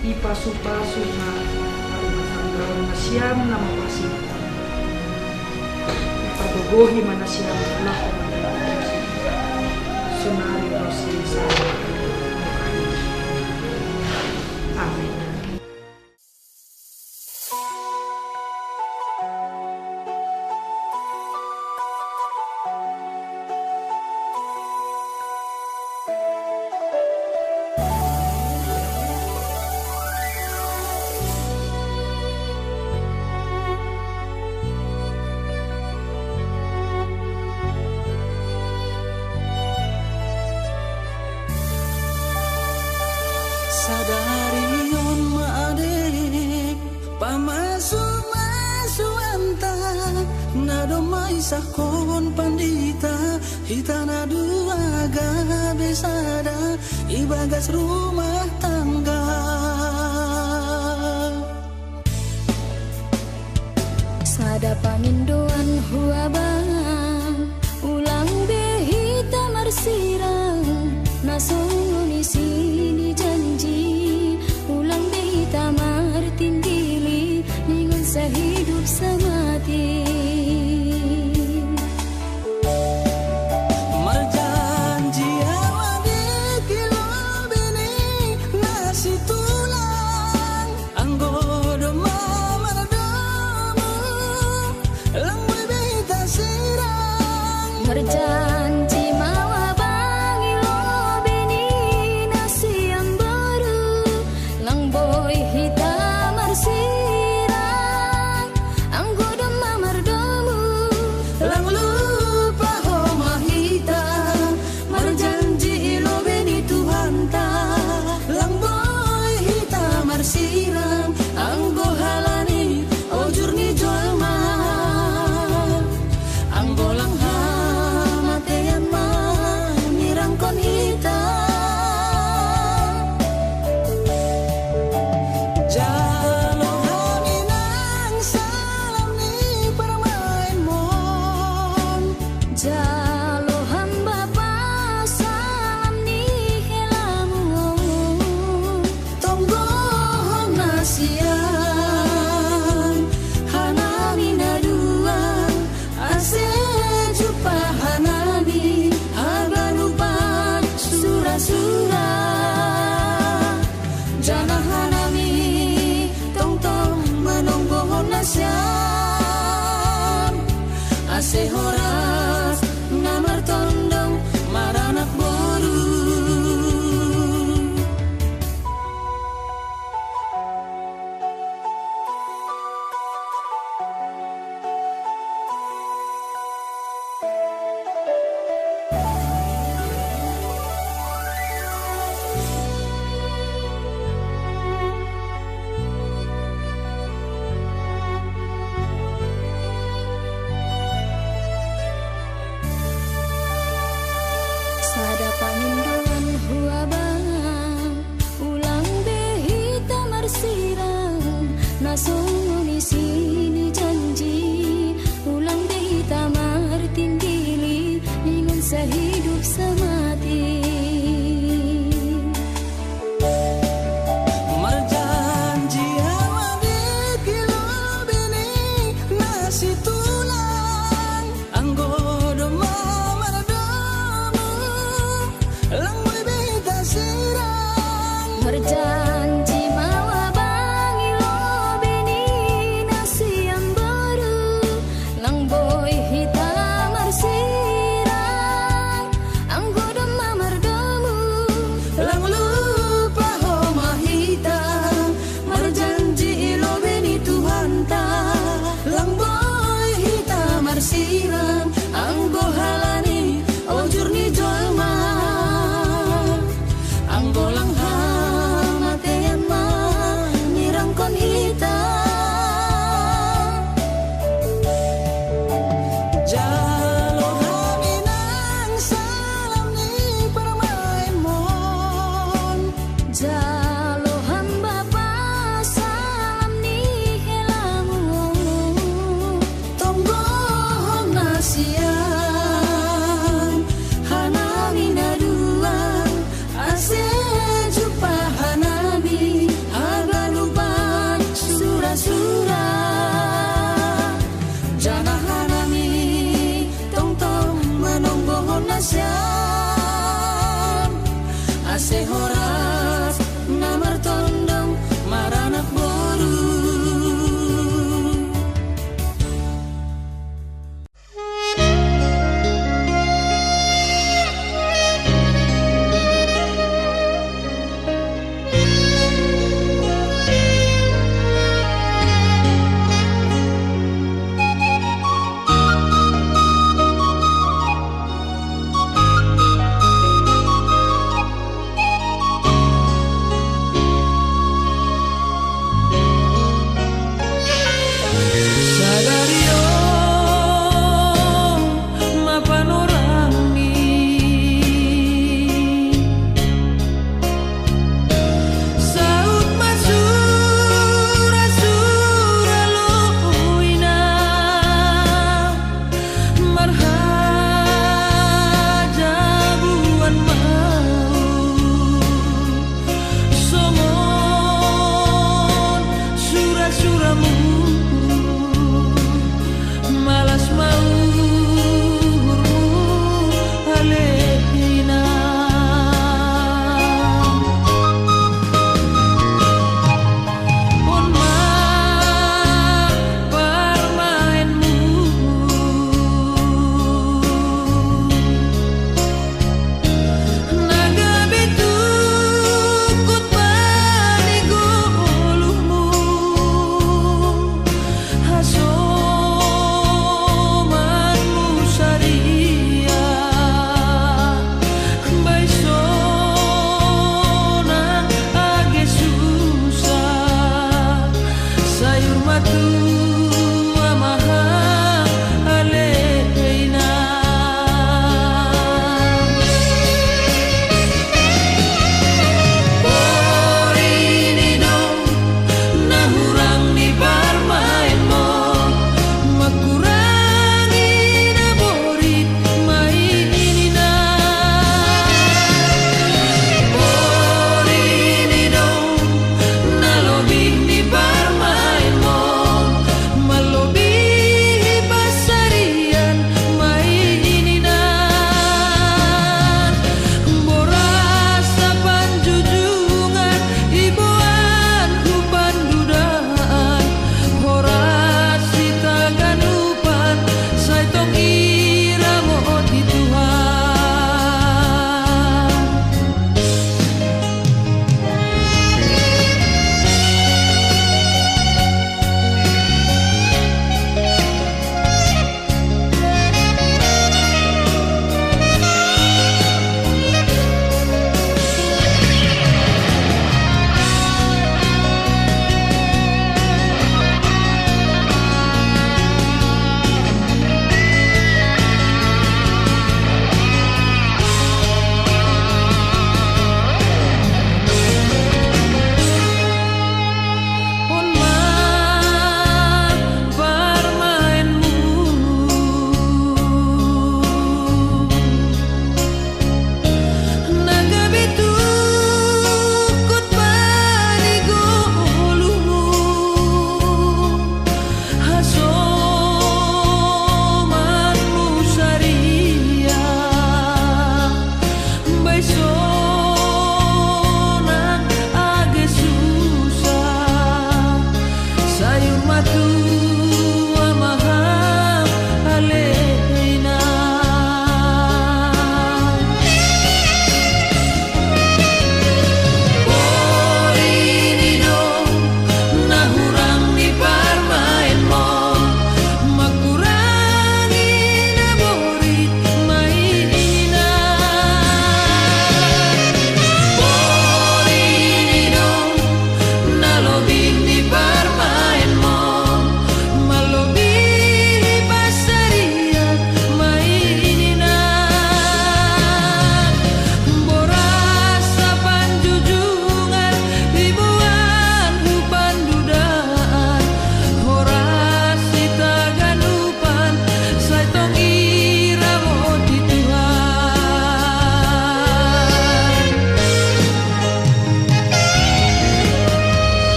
ipa supa suna rumah tangga siam nama pasir ipa dogohi mana siam Allah sunari proses amin. Sadarion maadek pamasu anta nadomai sakon pandita hitana dua besada ibagas rumah tangga sada pamindoan huabang ulang behita marsirang nasoni sini janji ulang behita martindili ningun sehidup semati marjanji awadi kilo bini nasi tulang anggodo mamadomu lang behita si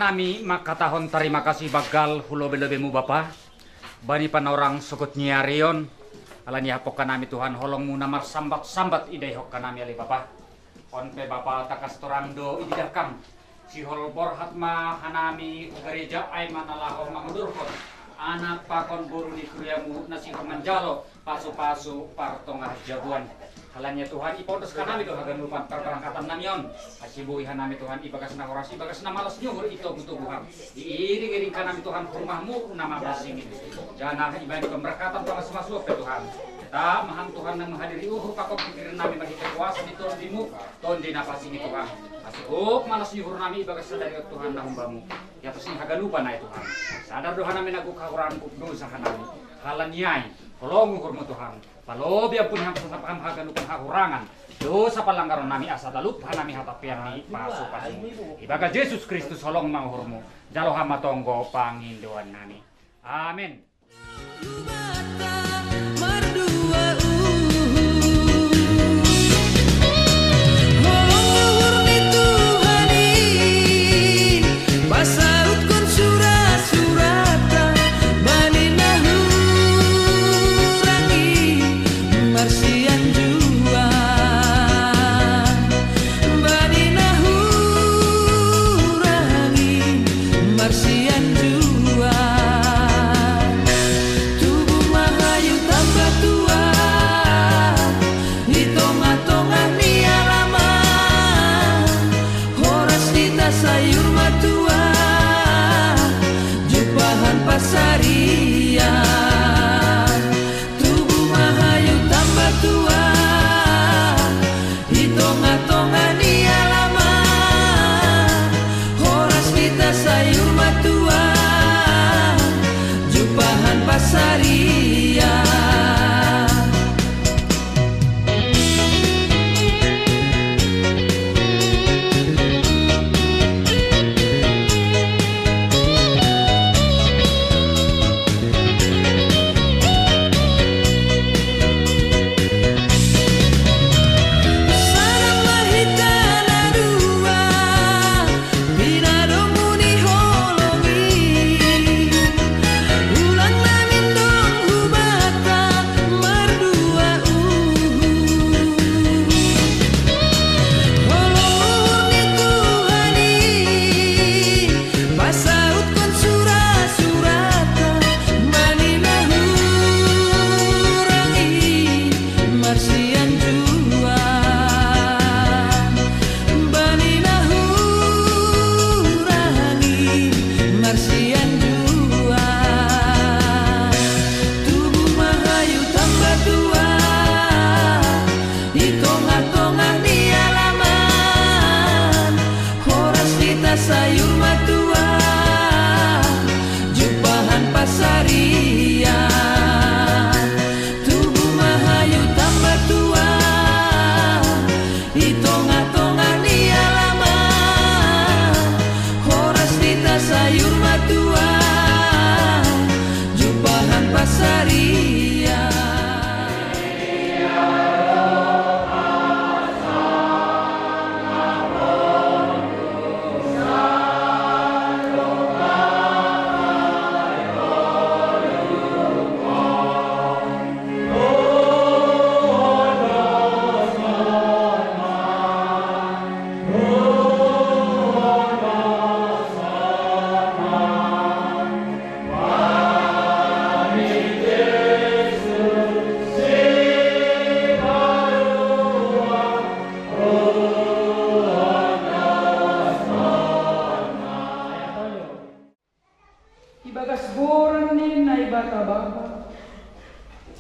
hanami makatahon terima kasih bagal hulo-belebemu Bapa. Bani panorang sukut nyarion. Alani hapok kanami Tuhan holongmu namar sambat idai hok kanami ali Bapa. Onpe Bapa takas torando ididakam. Si hol borhatma hanami gereja aiman alaho mangudurkon. Anak pakon buru di kuriamu nasi manjalo pasu-pasu partongah jabuan. Halanya Tuhan ipodos kanami doh hagan lupan perangkatan namion. Asibu ihanami Tuhan ibagas na orasi ibagas na malas nyuhur ito butuh iring-iring kanami Tuhan rumahmu nama basing. Jangan ibadi pemberkatan pamas masuk ke Tuhan. Kita maham Tuhan yang menghadiri uhur pakok pikiran nami bagi kuasa di ton dimu ton di nafas ini Tuhan. Asuk malas nyuhur nami ibagas dari Tuhan nahumbamu. Ya pasti hagan lupa na Tuhan. Sadar doha nami nagu kahuran dosa hanami. Halanyai tolong uhurmu Tuhan. Palo biar pun hampir paham hagan lupa hakurangan. Dosa pelanggaran nami asa dalup hanami hatapian ni pasu-pasu. Ibaga Yesus Kristus holong manghurmu. Jalo hama tonggo pangindoan nami. Amin.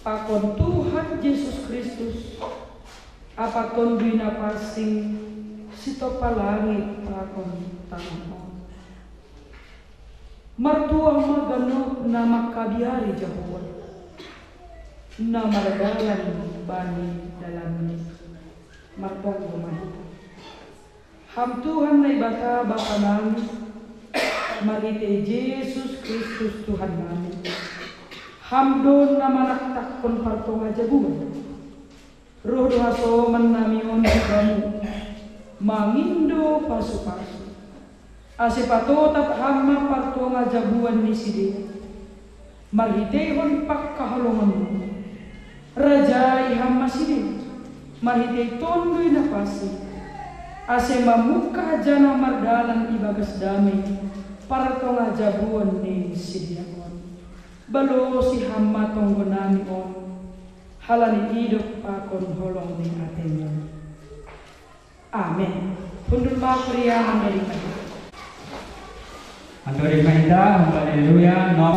Pakon Tuhan Yesus Kristus, apakon bina pasing sito palangit pakon tangan. Martua magano na makabiari Jahuan, na maragalan bani dalam marpong rumah. Ham Tuhan na ibata bapa namin, marite Yesus Kristus Tuhan namin. Hamdon na manaktak kon partong ajabuan. Roh dohaso menamion kamu, mangindo pasu-pasu. Ase patotat hamma partonga jabuan ni sidi. Marhitehon pakkaholongan mo. Rajai hamma sidi. Marhiteh tondoi napasi. Ase mamuka jana mardalan ibagas damai. Partonga jabuan ni sidi on. Balo si hamma tonggonami on. Halani hidup pakon holong ni atenya. Amin. Pundur makriya mandari. Andori Mahida, haleluya.